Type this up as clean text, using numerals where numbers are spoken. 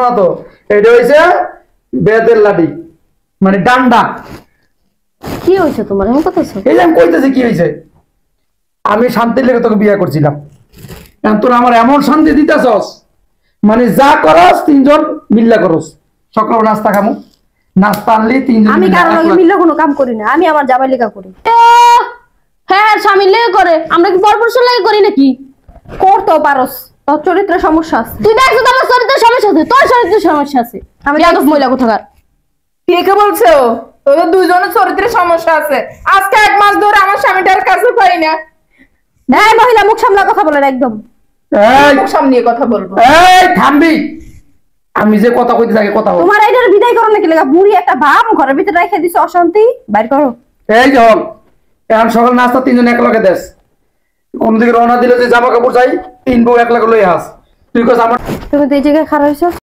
না তো এটা হইছে বেতের লাঠি মানে ডান্ডা। কি হইছে তোমার এমন কথাছো? এই যে আমি কইতেছি কি হইছে, আমি শান্তির লেগে তোকে বিয়ে করছিলাম, এখন তোর আমার এমন শান্তি দিতেছস, মানে যা করস তিনজন মিল্লা করস। সকাল নাস্তা খামু, নাস্তা আনলি তিনজন আমি মিল্লা, কারো লগে মিল্লা কোনো কাম করি না, আমি আমার জামাই লেগা করি। হ্যাঁ স্বামীর লেগে করে, আমরা কি পরপুরুষের লেগে করি নাকি? করতেও পারস, তোর চরিত্রের সমস্যা আছে। তুই দেখছো তো আমার চরিত্রের সমস্যা আছে, তোর চরিত্রের সমস্যা আছে। আমি যাদব মহিলা কোথাকার। কে বলছো? তোদের দুইজনের চরিত্রের সমস্যা আছে। আজকে 1 মাস ধরে আমার স্বামীটার কাছে পাই না। হ্যাঁ মহিলা মুখ সামলা কথা বলেন একদম। এই মুখ সামনে কথা বলবো। এই থামবি, আমি যে কথা কইতে থাকি কথা বল। তোমার এইটার বিদায় করো নাকি লাগা? বুড়ি একটা ভাব ঘরের ভিতরে রেখে দিছো, অশান্তি বাইর করো। এই যে হল, এখন সকাল নাস্তা তিনজন এক লগে দেশ, কোনদিকে রওনা দিলে যে জামা কাপড় চাই 3 বউ 1 লাখ লই আস, তুই কস আমার তুমি তো এই জায়গায় খারাপ হয়েছো।